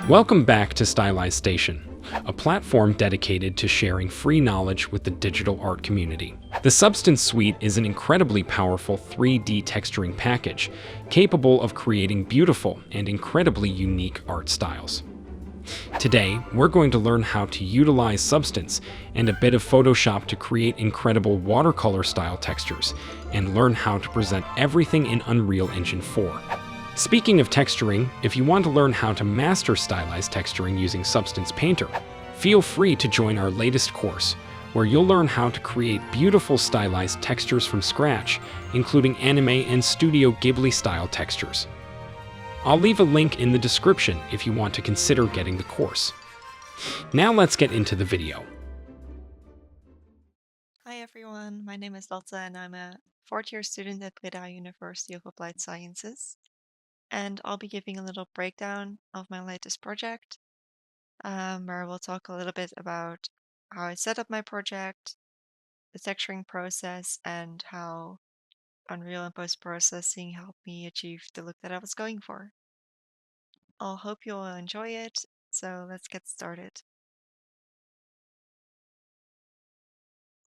Welcome back to Stylized Station, a platform dedicated to sharing free knowledge with the digital art community. The Substance Suite is an incredibly powerful 3D texturing package, capable of creating beautiful and incredibly unique art styles. Today, we're going to learn how to utilize Substance and a bit of Photoshop to create incredible watercolor-style textures, and learn how to present everything in Unreal Engine 4. Speaking of texturing, if you want to learn how to master stylized texturing using Substance Painter, feel free to join our latest course, where you'll learn how to create beautiful stylized textures from scratch, including anime and Studio Ghibli-style textures. I'll leave a link in the description if you want to consider getting the course. Now let's get into the video. Hi everyone, my name is Lotte and I'm a fourth-year student at Breda University of Applied Sciences. And I'll be giving a little breakdown of my latest project, where we'll talk a little bit about how I set up my project, the texturing process, and how Unreal and post-processing helped me achieve the look that I was going for. I'll hope you'll enjoy it, so let's get started.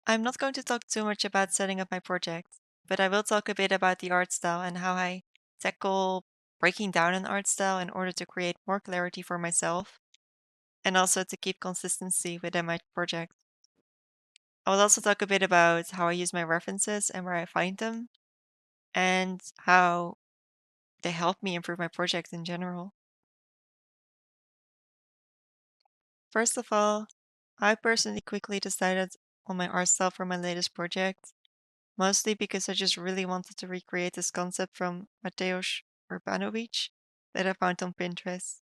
I'm not going to talk too much about setting up my project, but I will talk a bit about the art style and how I tackle breaking down an art style in order to create more clarity for myself and also to keep consistency within my project. I will also talk a bit about how I use my references and where I find them, and how they help me improve my project in general. First of all, I personally quickly decided on my art style for my latest project, mostly because I just really wanted to recreate this concept from Mateusz Urbanovic that I found on Pinterest.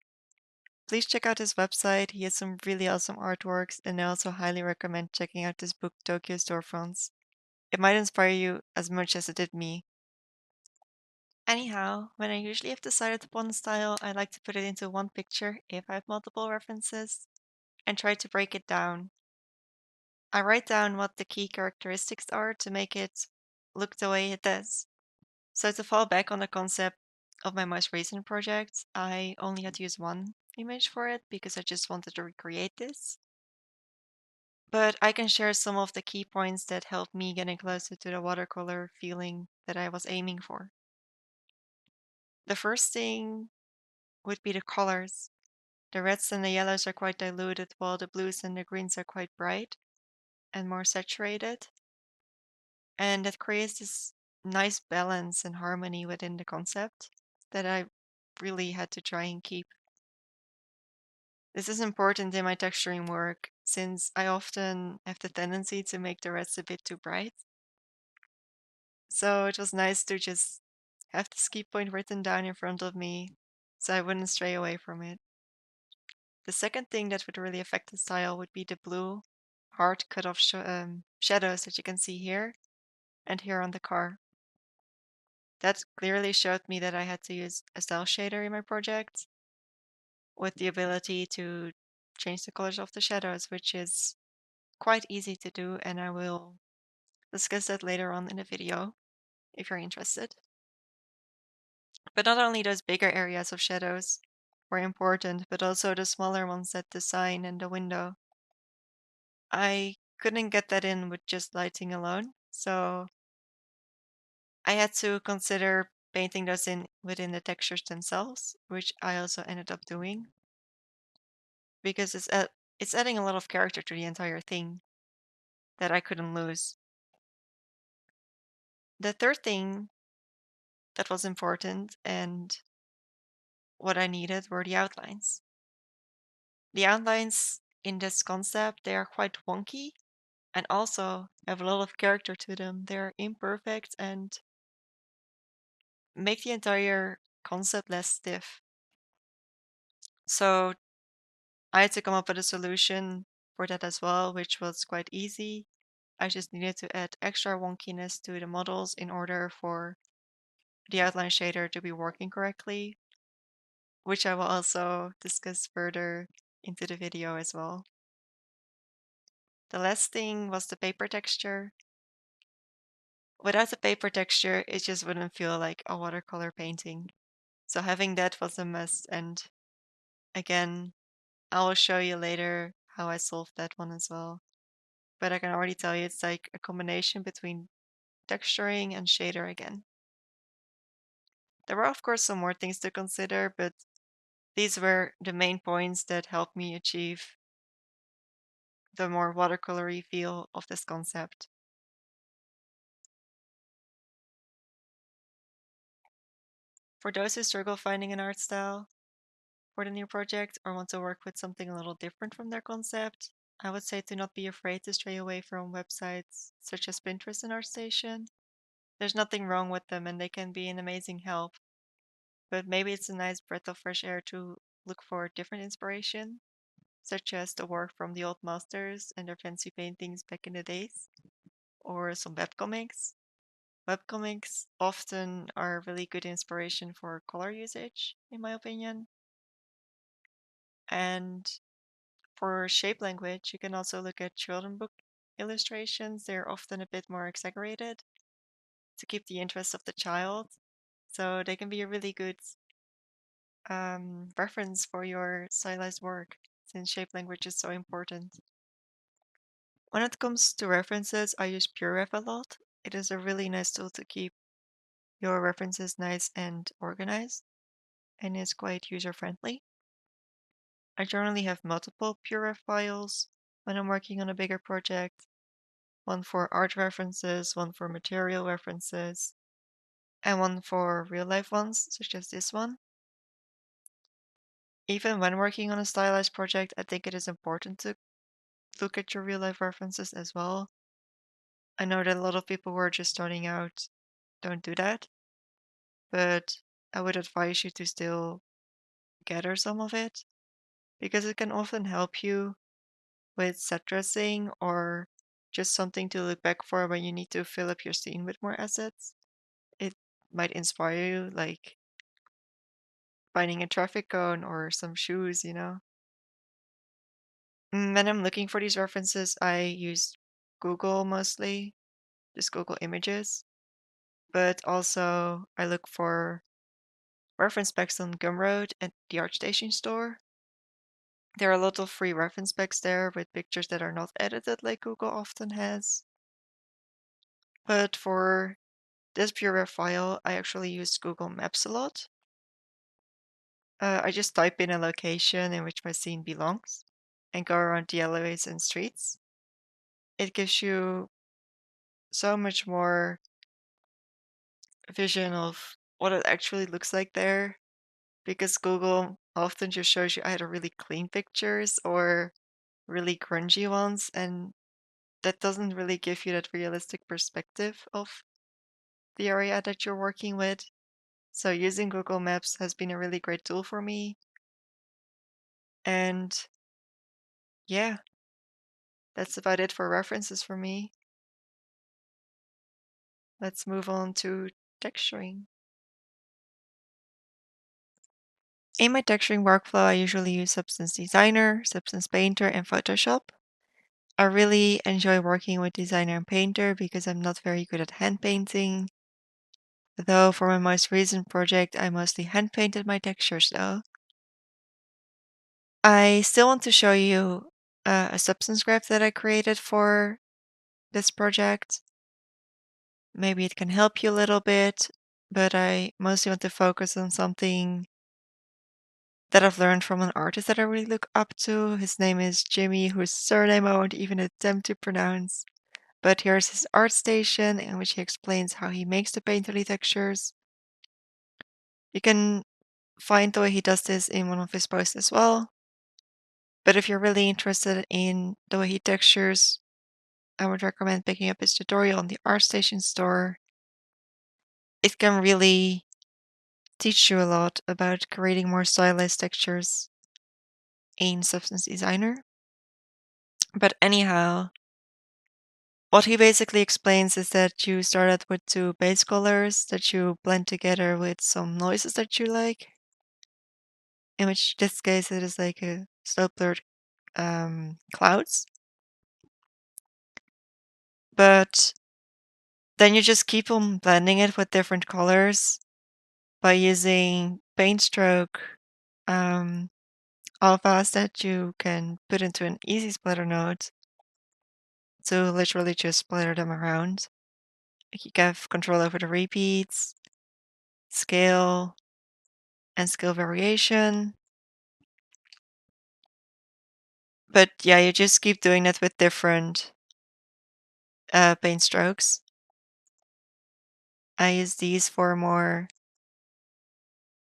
Please check out his website, he has some really awesome artworks, and I also highly recommend checking out this book, Tokyo Storefronts. It might inspire you as much as it did me. Anyhow, when I usually have decided upon a style, I like to put it into one picture if I have multiple references and try to break it down. I write down what the key characteristics are to make it look the way it does. So to fall back on the concept of my most recent project, I only had to use one image for it because I just wanted to recreate this. But I can share some of the key points that helped me getting closer to the watercolor feeling that I was aiming for. The first thing would be the colors. The reds and the yellows are quite diluted, while the blues and the greens are quite bright and more saturated. And that creates this nice balance and harmony within the concept that I really had to try and keep. This is important in my texturing work since I often have the tendency to make the reds a bit too bright. So it was nice to just have this key point written down in front of me so I wouldn't stray away from it. The second thing that would really affect the style would be the blue, hard cut-off shadows that you can see here and here on the car. That clearly showed me that I had to use a style shader in my project with the ability to change the colors of the shadows, which is quite easy to do, and I will discuss that later on in the video if you're interested. But not only those bigger areas of shadows were important, but also the smaller ones at the sign and the window. I couldn't get that in with just lighting alone, so I had to consider painting those in within the textures themselves, which I also ended up doing because it's adding a lot of character to the entire thing that I couldn't lose. The third thing that was important and what I needed were the outlines. The outlines in this concept, they are quite wonky and also have a lot of character to them. They're imperfect and make the entire concept less stiff. So I had to come up with a solution for that as well, which was quite easy. I just needed to add extra wonkiness to the models in order for the outline shader to be working correctly, which I will also discuss further into the video as well. The last thing was the paper texture. Without the paper texture, it just wouldn't feel like a watercolor painting. So having that was a must, and Again, I will show you later how I solved that one as well. But I can already tell you it's like a combination between texturing and shader again. There were of course some more things to consider, but these were the main points that helped me achieve the more watercolory feel of this concept. For those who struggle finding an art style for the new project or want to work with something a little different from their concept, I would say to not be afraid to stray away from websites such as Pinterest and ArtStation. There's nothing wrong with them and they can be an amazing help, but maybe it's a nice breath of fresh air to look for different inspiration, such as the work from the old masters and their fancy paintings back in the days, or some webcomics. Webcomics often are a really good inspiration for color usage, in my opinion. And for shape language, you can also look at children book illustrations. They're often a bit more exaggerated to keep the interest of the child. So they can be a really good reference for your stylized work, since shape language is so important. When it comes to references, I use PureRef a lot. It is a really nice tool to keep your references nice and organized, and is quite user friendly. I generally have multiple PureRef files when I'm working on a bigger project, one for art references, one for material references, and one for real life ones, such as this one. Even when working on a stylized project, I think it is important to look at your real life references as well. I know that a lot of people who are just starting out don't do that, but I would advise you to still gather some of it because it can often help you with set dressing or just something to look back for when you need to fill up your scene with more assets. It might inspire you, like finding a traffic cone or some shoes. When I'm looking for these references, I use Google mostly, just Google Images, but also I look for reference packs on Gumroad and the ArtStation store. There are a lot of free reference packs there with pictures that are not edited like Google often has. But for this PureRef file, I actually use Google Maps a lot. I just type in a location in which my scene belongs and go around the alleyways and streets. It gives you so much more vision of what it actually looks like there because Google often just shows you either really clean pictures or really grungy ones, and that doesn't really give you that realistic perspective of the area that you're working with. So using Google Maps has been a really great tool for me. And yeah, that's about it for references for me. Let's move on to texturing. In my texturing workflow, I usually use Substance Designer, Substance Painter, and Photoshop. I really enjoy working with Designer and Painter because I'm not very good at hand painting. Though for my most recent project, I mostly hand painted my textures though. I still want to show you a substance graph that I created for this project. Maybe it can help you a little bit, but I mostly want to focus on something that I've learned from an artist that I really look up to. His name is Jimmy, whose surname I won't even attempt to pronounce. But here's his art station in which he explains how he makes the painterly textures. You can find the way he does this in one of his posts as well. But if you're really interested in the way he textures, I would recommend picking up his tutorial on the ArtStation store. It can really teach you a lot about creating more stylized textures in Substance Designer. But anyhow, what he basically explains is that you start out with two base colors that you blend together with some noises that you like. In which this case it is like a slow blurred clouds. But then you just keep on blending it with different colors by using paint stroke um, how fast that you can put into an easy splatter node to literally just splatter them around. You have control over the repeats, scale, and scale variation. But yeah, you just keep doing that with different paint strokes. I use these for more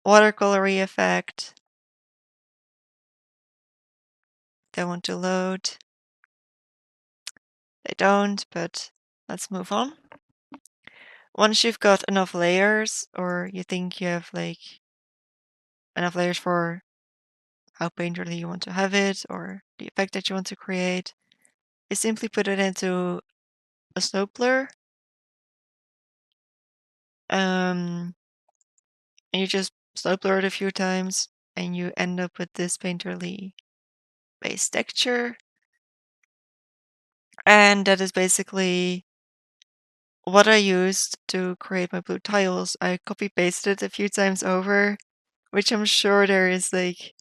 watercolory effect. They want to load. They don't, but let's move on. Once you've got enough layers, or you think you have like enough layers for how painterly you want to have it, or the effect that you want to create, you simply put it into a slope blur. And you just slope blur it a few times, and you end up with this painterly base texture. And that is basically what I used to create my blue tiles. I copy pasted it a few times over, which I'm sure there is like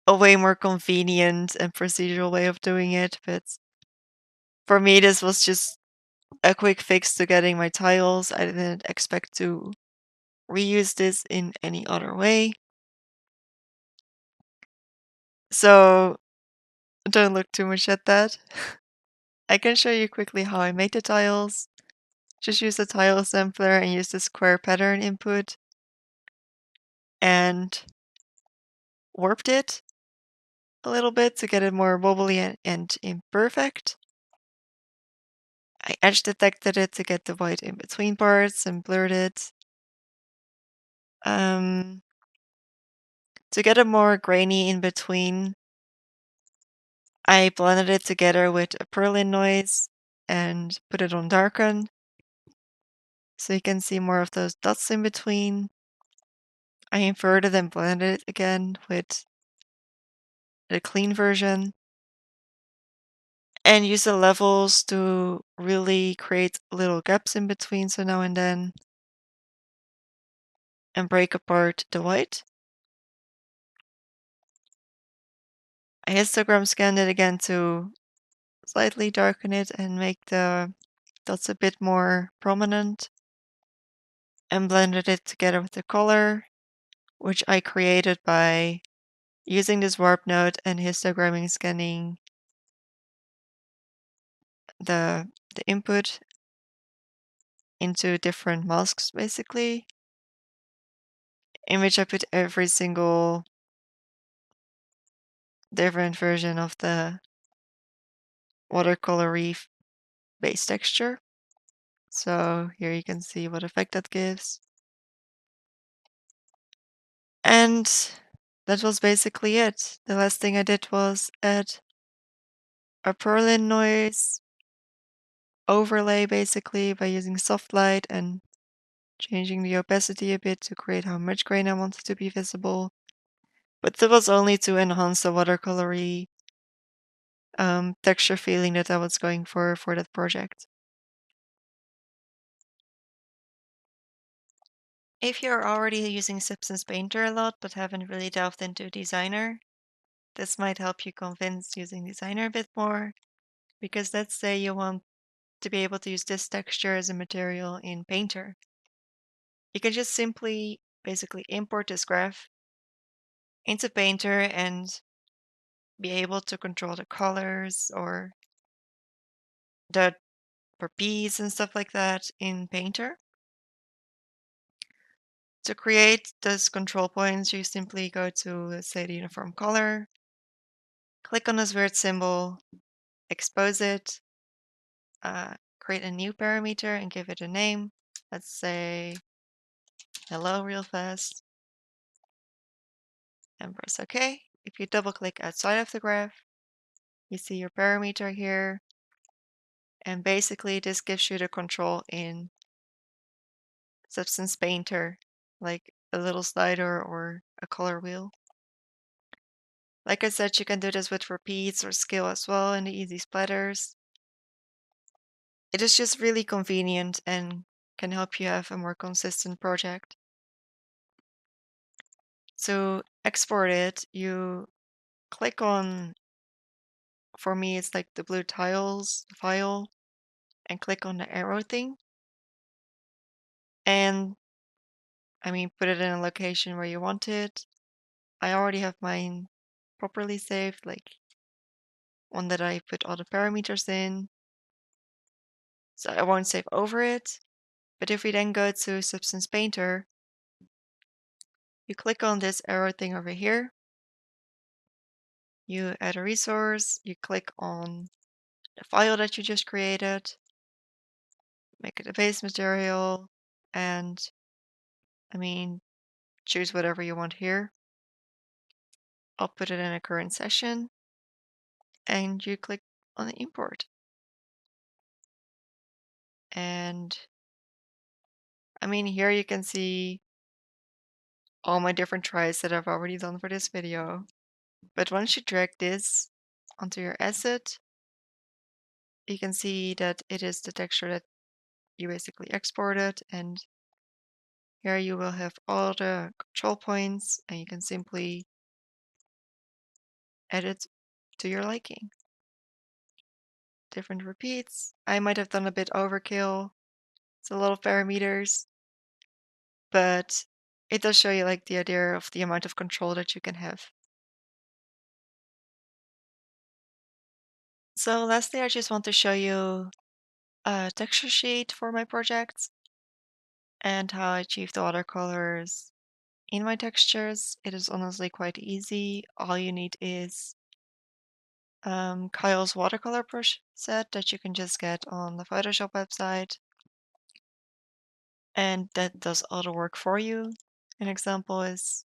a way more convenient and procedural way of doing it, but for me this was just a quick fix to getting my tiles. I didn't expect to reuse this in any other way. So don't look too much at that. I can show you quickly how I made the tiles. Just use the tile assembler and use the square pattern input and warped it a little bit to get it more wobbly and imperfect. I edge detected it to get the white in between parts and blurred it. To get it more grainy in between, I blended it together with a Perlin noise and put it on darken. So you can see more of those dots in between. I inverted and blended it again with the clean version. And use the levels to really create little gaps in between, so now and then. And break apart the white. I histogram scanned it again to slightly darken it and make the dots a bit more prominent. And blended it together with the color, which I created by using this warp node and histogramming scanning the input into different masks, basically, in which I put every single different version of the watercolory base texture. So here you can see what effect that gives. And that was basically it. The last thing I did was add a Perlin noise overlay, basically, by using soft light and changing the opacity a bit to create how much grain I wanted to be visible. But that was only to enhance the watercolory texture feeling that I was going for that project. If you're already using Substance Painter a lot but haven't really delved into Designer, this might help you convince using Designer a bit more, because let's say you want to be able to use this texture as a material in Painter. You can just simply basically import this graph into Painter and be able to control the colors or the repeats and stuff like that in Painter. To create those control points, you simply go to, let's say, the uniform color, click on this weird symbol, expose it, create a new parameter and give it a name. Let's say hello real fast, and press OK. If you double click outside of the graph, you see your parameter here. And basically this gives you the control in Substance Painter, like a little slider or a color wheel. Like I said, you can do this with repeats or scale as well in the easy splatters. It is just really convenient and can help you have a more consistent project. To export it, you click on, for me, it's like the blue tiles file, and click on the arrow thing. And put it in a location where you want it. I already have mine properly saved, like one that I put all the parameters in, so I won't save over it. But if we then go to Substance Painter, you click on this arrow thing over here, you add a resource, you click on the file that you just created, make it a base material, and choose whatever you want here. I'll put it in a current session, and you click on the import. And here you can see all my different tries that I've already done for this video. But once you drag this onto your asset, you can see that it is the texture that you basically exported, and here you will have all the control points, and you can simply edit to your liking. Different repeats. I might have done a bit overkill. It's a lot of parameters, but it does show you like the idea of the amount of control that you can have. So lastly, I just want to show you a texture sheet for my project and how I achieve the watercolors in my textures. It is honestly quite easy. All you need is Kyle's watercolor brush set that you can just get on the Photoshop website, and that does all the work for you. An example is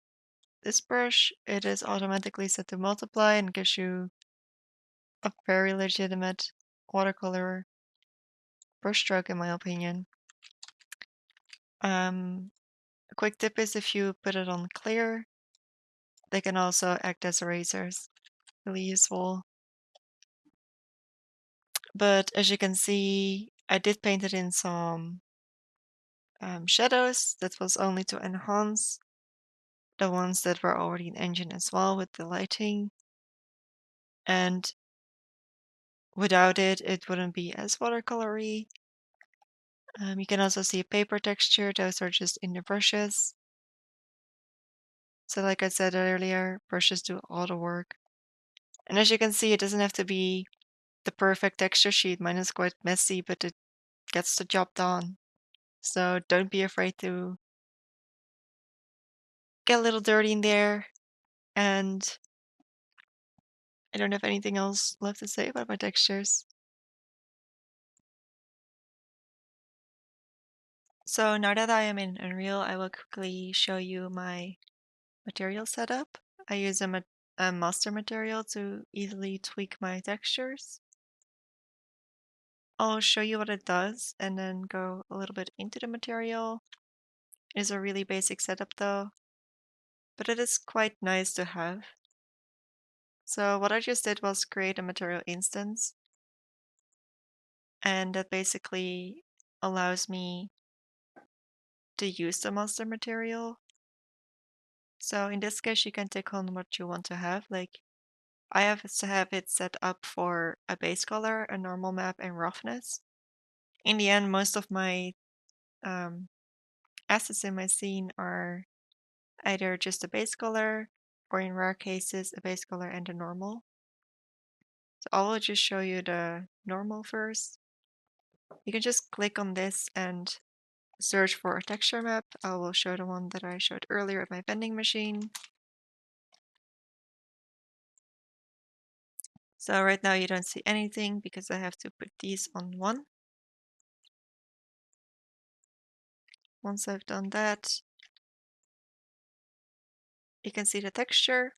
this brush. It is automatically set to multiply and gives you a very legitimate watercolor brushstroke, in my opinion. A quick tip is if you put it on clear, they can also act as erasers. Really useful. But as you can see, I did paint it in some shadows. That was only to enhance the ones that were already in engine as well with the lighting. And without it, it wouldn't be as watercolory. You can also see paper texture. Those are just in the brushes. So like I said earlier, brushes do all the work. And as you can see, it doesn't have to be the perfect texture sheet. Mine is quite messy, but it gets the job done. So don't be afraid to get a little dirty in there. And I don't have anything else left to say about my textures. So now that I am in Unreal, I will quickly show you my material setup. I use a master material to easily tweak my textures. I'll show you what it does and then go a little bit into the material. It is a really basic setup though, but it is quite nice to have. So what I just did was create a material instance, and that basically allows me to use the master material. So in this case, you can take on what you want to have. Like I have to have it set up for a base color, a normal map, and roughness. In the end, most of my um, assets in my scene are either just a base color, or in rare cases, a base color and a normal. So I will just show you the normal first. You can just click on this and search for a texture map. I will show the one that I showed earlier at my vending machine. So right now you don't see anything because I have to put these on one. Once I've done that, you can see the texture.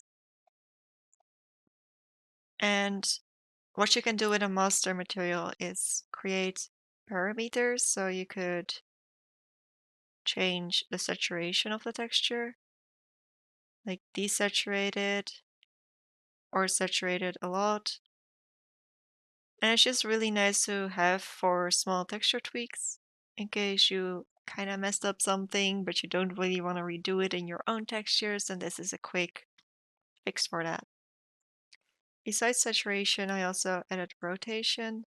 And what you can do with a master material is create parameters. So you could change the saturation of the texture, like desaturated or saturated a lot. And it's just really nice to have for small texture tweaks in case you kind of messed up something, but you don't really want to redo it in your own textures. And this is a quick fix for that. Besides saturation, I also added rotation,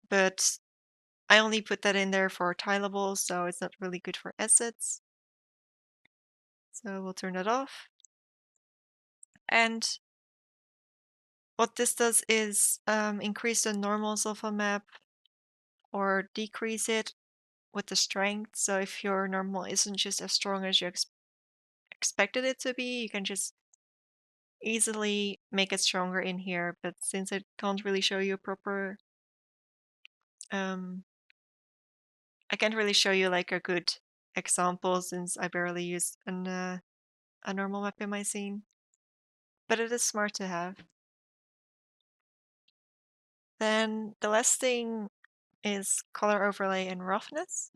but I only put that in there for tileable, so it's not really good for assets. So we'll turn that off. And what this does is increase the normals of a map or decrease it with the strength. So if your normal isn't just as strong as you expected it to be, you can just easily make it stronger in here. But since I can't really show you a proper, um, I can't really show you like a good example since I barely use a normal map in my scene. But it is smart to have. Then the last thing is color overlay and roughness.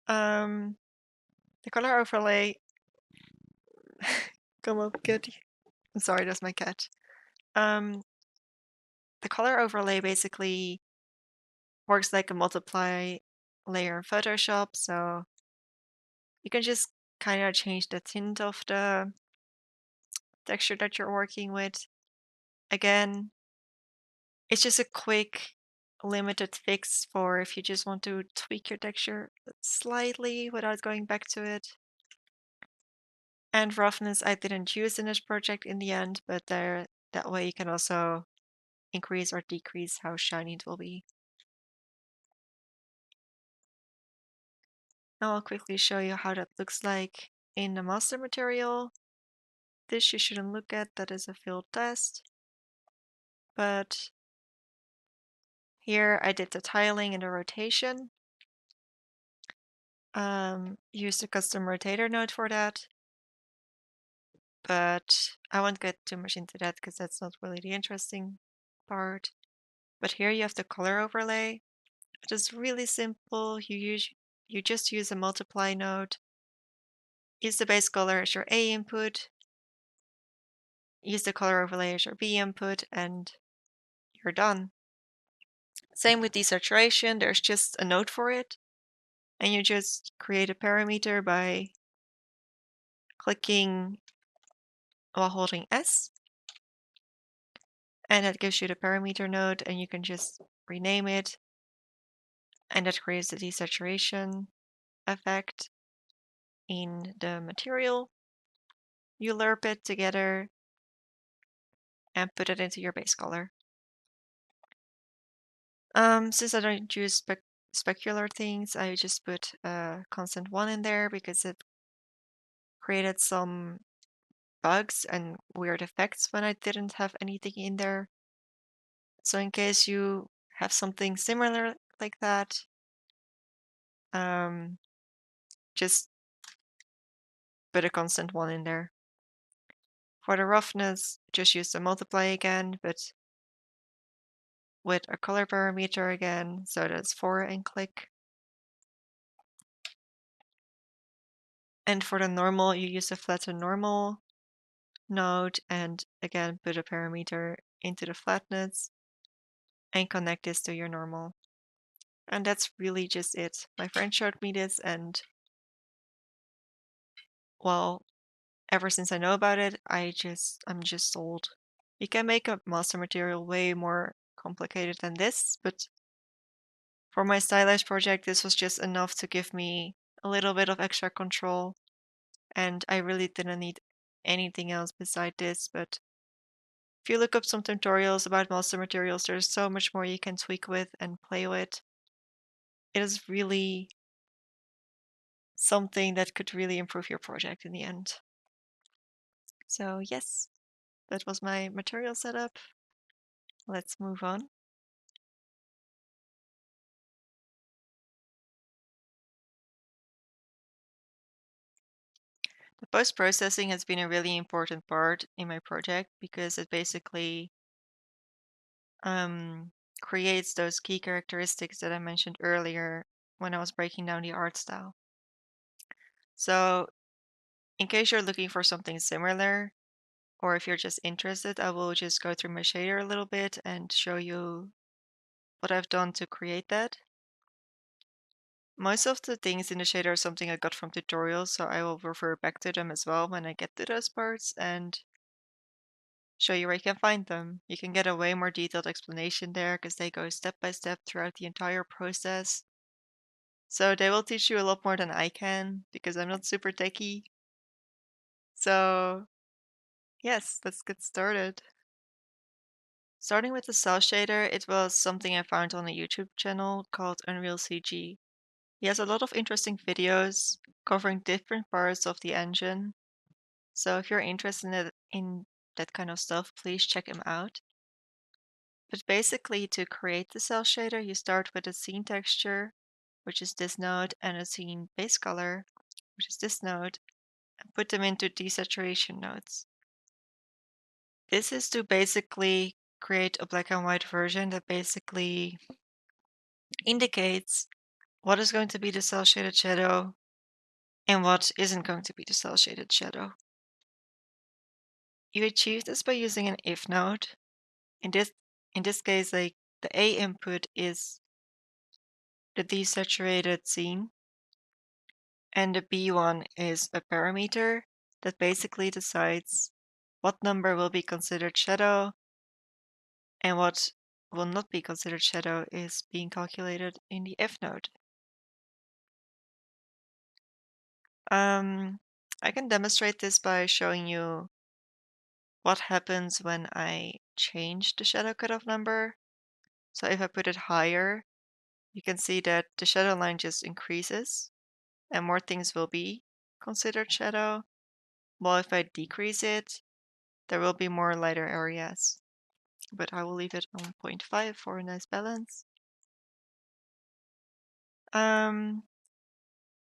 The color overlay, come up, kitty. I'm sorry, that's my cat. Um, the color overlay basically works like a multiply layer in Photoshop, so you can just kind of change the tint of the texture that you're working with. Again, it's just a quick, limited fix for if you just want to tweak your texture slightly without going back to it. And roughness I didn't use in this project in the end, but that way you can also increase or decrease how shiny it will be. Now I'll quickly show you how that looks like in the master material. This you shouldn't look at, that is a field test. But here I did the tiling and the rotation. Used a custom rotator node for that. But I won't get too much into that because that's not really the interesting part. But here you have the color overlay. It is really simple. You just use a multiply node. Use the base color as your A input. Use the color overlay as your B input, and you're done. Same with desaturation. There's just a node for it, and you just create a parameter by clicking while holding S, and that gives you the parameter node, and you can just rename it, and that creates the desaturation effect in the material. You lerp it together and put it into your base color. Since I don't use specular things, I just put constant 1 in there because it created some bugs and weird effects when I didn't have anything in there. So in case you have something similar like that, um, just put a constant 1 in there. For the roughness, just use the multiply again, but with a color parameter again, so that's 4 and click. And for the normal, you use the flatten normal node and again put a parameter into the flatness and connect this to your normal. And that's really just it. My friend showed me this and well, ever since I know about it, I'm just sold. You can make a master material way more complicated than this, but for my Stylized project, this was just enough to give me a little bit of extra control, and I really didn't need anything else beside this, but if you look up some tutorials about master materials, there's so much more you can tweak with and play with. It is really something that could really improve your project in the end. So yes, that was my material setup. Let's move on. The post-processing has been a really important part in my project because it basically creates those key characteristics that I mentioned earlier when I was breaking down the art style. So in case you're looking for something similar, or if you're just interested, I will just go through my shader a little bit and show you what I've done to create that. Most of the things in the shader are something I got from tutorials, so I will refer back to them as well when I get to those parts. And show you where you can find them. You can get a way more detailed explanation there because they go step by step throughout the entire process. So they will teach you a lot more than I can because I'm not super techy. So yes, let's get started. Starting with the cell shader, it was something I found on a YouTube channel called Unreal CG. He has a lot of interesting videos covering different parts of the engine. So if you're interested in that kind of stuff, please check him out. But basically, to create the cell shader, you start with a scene texture, which is this node, and a scene base color, which is this node, and put them into desaturation nodes. This is to basically create a black and white version that basically indicates what is going to be the cell shaded shadow and what isn't going to be the cell shaded shadow. You achieve this by using an if node. In this case, like the A input is the desaturated scene, and the B one is a parameter that basically decides what number will be considered shadow and what will not be considered shadow is being calculated in the if node. I can demonstrate this by showing you what happens when I change the shadow cutoff number. So if I put it higher, you can see that the shadow line just increases and more things will be considered shadow. While if I decrease it, there will be more lighter areas. But I will leave it on 0.5 for a nice balance. Then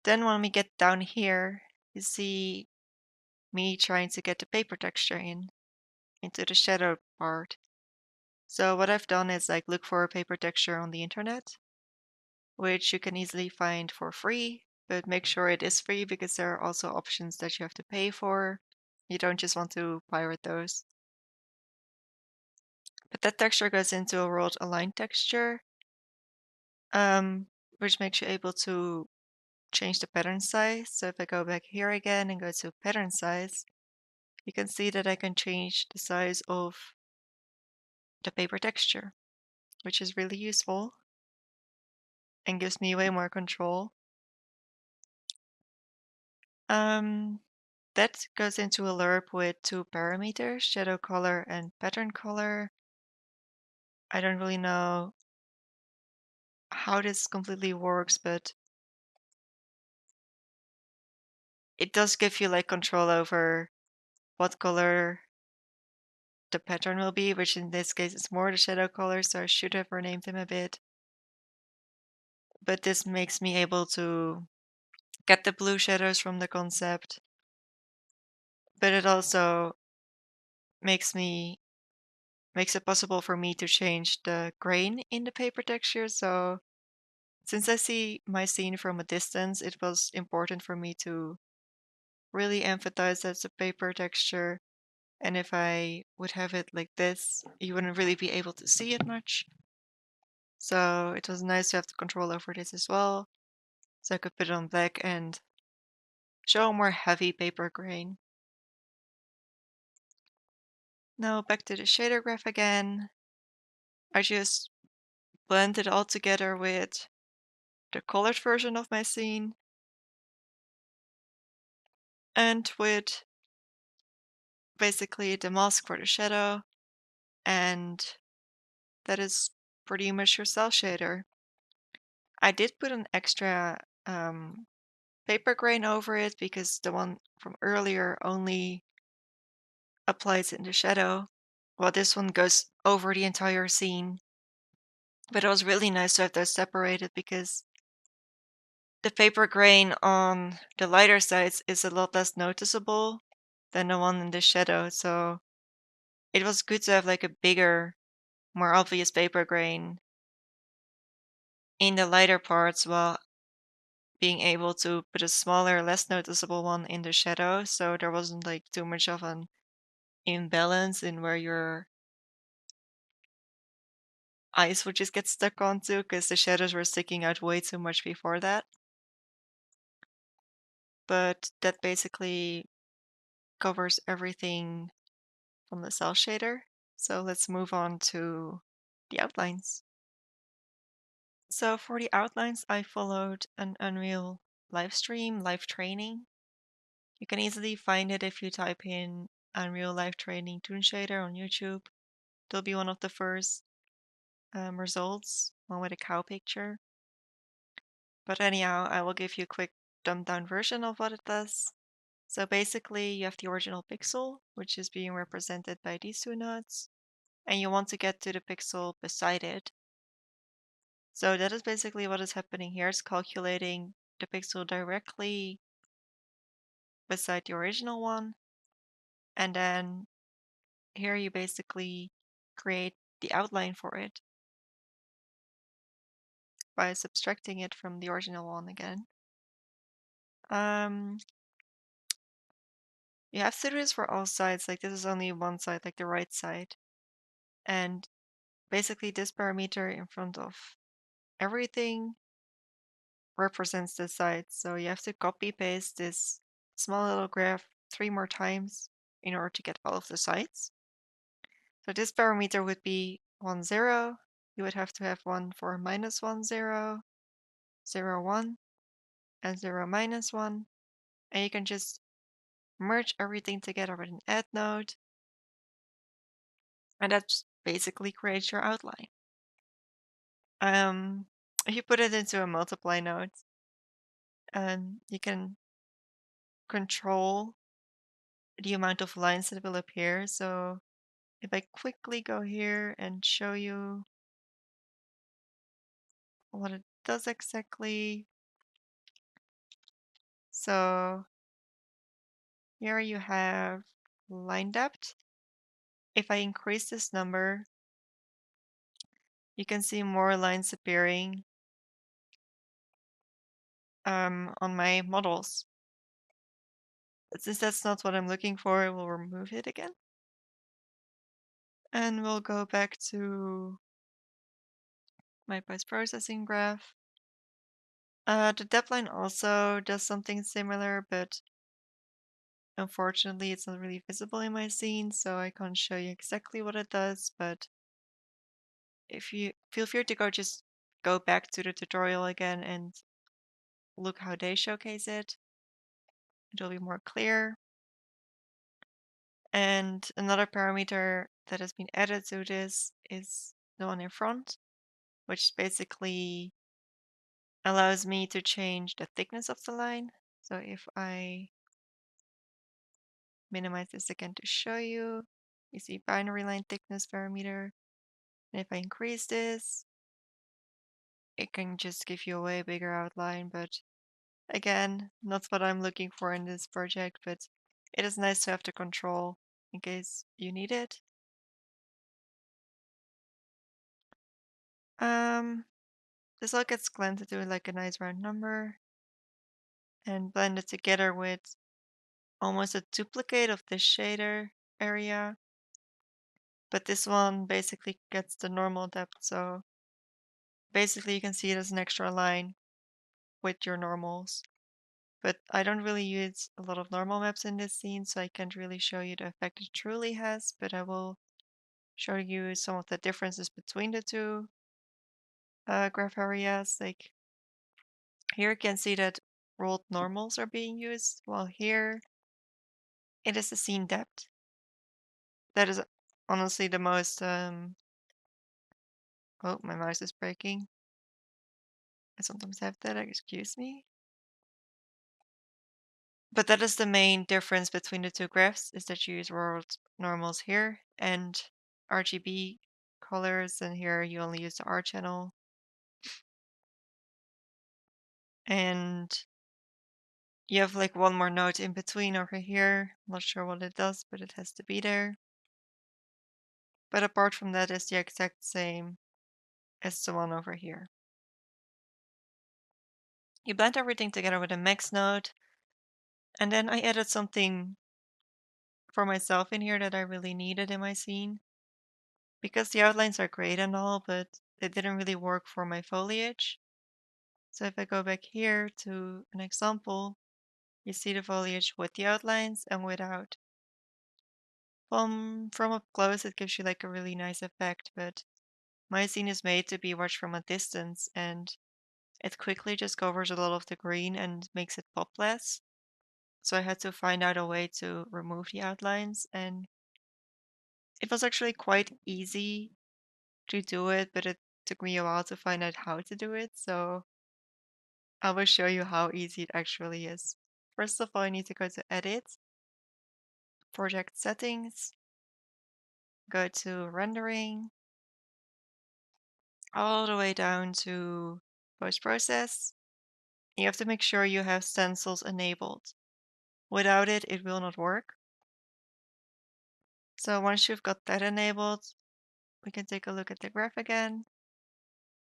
when we get down here, you see me trying to get the paper texture into the shadow part. So what I've done is like look for a paper texture on the internet, which you can easily find for free, but make sure it is free because there are also options that you have to pay for. You don't just want to pirate those. But that texture goes into a world aligned texture, which makes you able to change the pattern size. So if I go back here again and go to pattern size, you can see that I can change the size of the paper texture, which is really useful and gives me way more control. That goes into a lerp with two parameters, shadow color and pattern color. I don't really know how this completely works, but it does give you like control over what color the pattern will be, which in this case is more the shadow color, so I should have renamed him a bit. But this makes me able to get the blue shadows from the concept, but it also makes it possible for me to change the grain in the paper texture. So since I see my scene from a distance, it was important for me to really emphasize that's a paper texture. And if I would have it like this, you wouldn't really be able to see it much. So it was nice to have the control over this as well. So I could put it on black and show a more heavy paper grain. Now back to the shader graph again. I just blend it all together with the colored version of my scene and with basically the mask for the shadow, and that is pretty much your cell shader. I did put an extra paper grain over it because the one from earlier only applies in the shadow, while this one goes over the entire scene. But it was really nice to have those separated because the paper grain on the lighter sides is a lot less noticeable than the one in the shadow. So it was good to have like a bigger, more obvious paper grain in the lighter parts while being able to put a smaller, less noticeable one in the shadow. So there wasn't like too much of an imbalance in where your eyes would just get stuck onto because the shadows were sticking out way too much before that. But that basically covers everything from the cell shader. So let's move on to the outlines. So for the outlines, I followed an Unreal live stream, live training. You can easily find it if you type in Unreal Live Training Toon Shader on YouTube. It'll be one of the first results, one with a cow picture. But anyhow, I will give you a quick dumbed down version of what it does. So basically, you have the original pixel, which is being represented by these two nodes, and you want to get to the pixel beside it. So that is basically what is happening here. It's calculating the pixel directly beside the original one, and then here you basically create the outline for it by subtracting it from the original one again. Um, you have to do this for all sides, like this is only one side, like the right side. And basically this parameter in front of everything represents the side. So you have to copy paste this small little graph 3 more times in order to get all of the sides. So this parameter would be 1, 0. You would have to have one for -1, 0, 0, 1, and 0, -1. And you can just merge everything together with an add node. And that basically creates your outline. Um, if you put it into a multiply node, you can control the amount of lines that will appear. So if I quickly go here and show you what it does exactly. So here you have line depth. If I increase this number, you can see more lines appearing on my models. But since that's not what I'm looking for, we'll remove it again. And we'll go back to my post-processing graph. The depth line also does something similar, but unfortunately it's not really visible in my scene, so I can't show you exactly what it does, but if you feel free to just go back to the tutorial again and look how they showcase it. It'll be more clear. And another parameter that has been added to this is the one in front, which basically allows me to change the thickness of the line. So if I minimize this again to show you, you see binary line thickness parameter. And if I increase this, it can just give you a way bigger outline, but again, not what I'm looking for in this project, but it is nice to have the control in case you need it. This all gets blended to like a nice round number and blended together with almost a duplicate of the shader area. But this one basically gets the normal depth, so basically you can see it as an extra line with your normals. But I don't really use a lot of normal maps in this scene, so I can't really show you the effect it truly has, but I will show you some of the differences between the two graph areas. Like here you can see that rolled normals are being used, while here it is the scene depth. That is honestly the most, oh, my mouse is breaking. I sometimes have that, excuse me. But that is the main difference between the two graphs, is that you use rolled normals here and RGB colors, and here you only use the R channel. And you have like one more node in between over here. I'm not sure what it does, but it has to be there. But apart from that, it's the exact same as the one over here. You blend everything together with a max node, and then I added something for myself in here that I really needed in my scene. Because the outlines are great and all, but they didn't really work for my foliage. So if I go back here to an example, you see the foliage with the outlines and without. From up close, it gives you like a really nice effect, but my scene is made to be watched from a distance, and it quickly just covers a lot of the green and makes it pop less. So I had to find out a way to remove the outlines, and it was actually quite easy to do it, but it took me a while to find out how to do it. So I will show you how easy it actually is. First of all, I need to go to Edit, Project Settings, go to Rendering, all the way down to Post-Process. You have to make sure you have stencils enabled. Without it, it will not work. So once you've got that enabled, we can take a look at the graph again.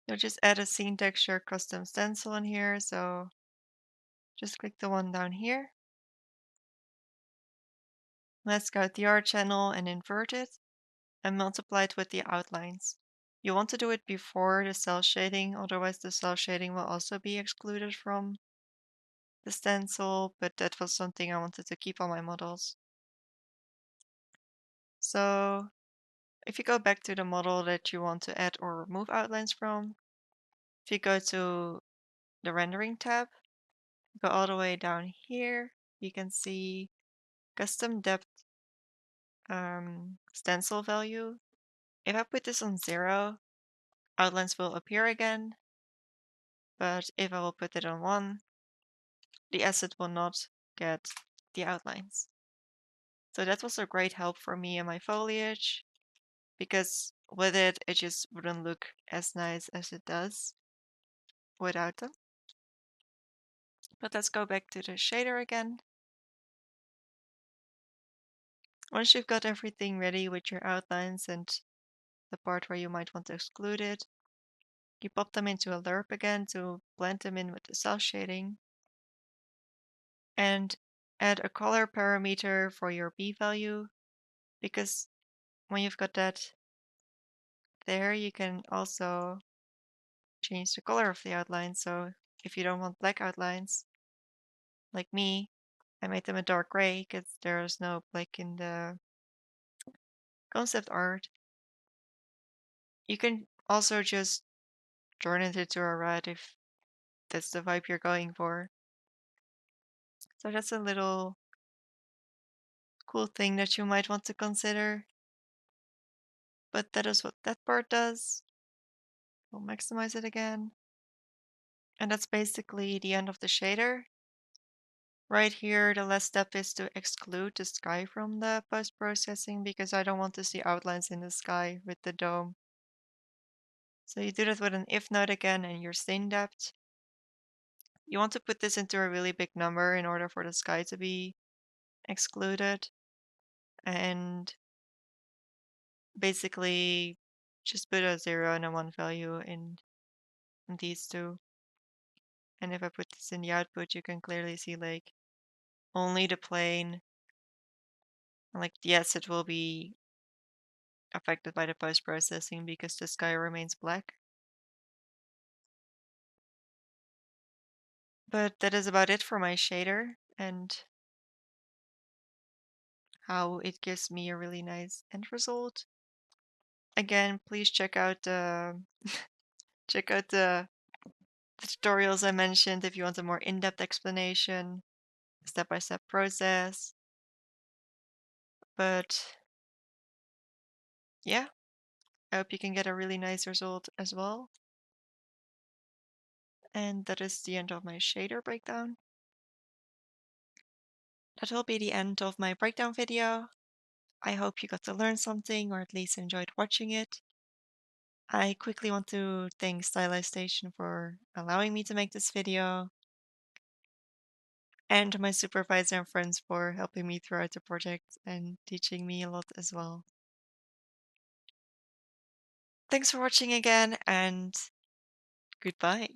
You'll just add a scene texture custom stencil in here. So just click the one down here. Let's go to the art channel and invert it and multiply it with the outlines. You want to do it before the cell shading, otherwise the cell shading will also be excluded from the stencil, but that was something I wanted to keep on my models. So if you go back to the model that you want to add or remove outlines from, if you go to the rendering tab, go all the way down here, you can see custom depth stencil value. If I put this on 0, outlines will appear again, but if I will put it on 1, the asset will not get the outlines. So that was a great help for me in my foliage, because with it, it just wouldn't look as nice as it does without them. But let's go back to the shader again. Once you've got everything ready with your outlines and the part where you might want to exclude it, you pop them into a lerp again to blend them in with the cell shading, and add a color parameter for your B value, because when you've got that there, you can also change the color of the outline. So if you don't want black outlines, like me, I made them a dark gray because there's no black in the concept art. You can also just turn it into a red if that's the vibe you're going for. So that's a little cool thing that you might want to consider. But that is what that part does. We'll maximize it again. And that's basically the end of the shader. Right here, the last step is to exclude the sky from the post-processing because I don't want to see outlines in the sky with the dome. So you do that with an if node again and your scene depth. You want to put this into a really big number in order for the sky to be excluded. And basically just put a 0 and a 1 value in these two. And if I put this in the output, you can clearly see like only the plane, like yes, it will be affected by the post-processing because the sky remains black. But that is about it for my shader and how it gives me a really nice end result. Again, please check out the the tutorials I mentioned if you want a more in-depth explanation, step-by-step process. But yeah, I hope you can get a really nice result as well. And that is the end of my shader breakdown. That will be the end of my breakdown video. I hope you got to learn something or at least enjoyed watching it. I quickly want to thank Stylized Station for allowing me to make this video, and my supervisor and friends for helping me throughout the project and teaching me a lot as well. Thanks for watching again, and goodbye.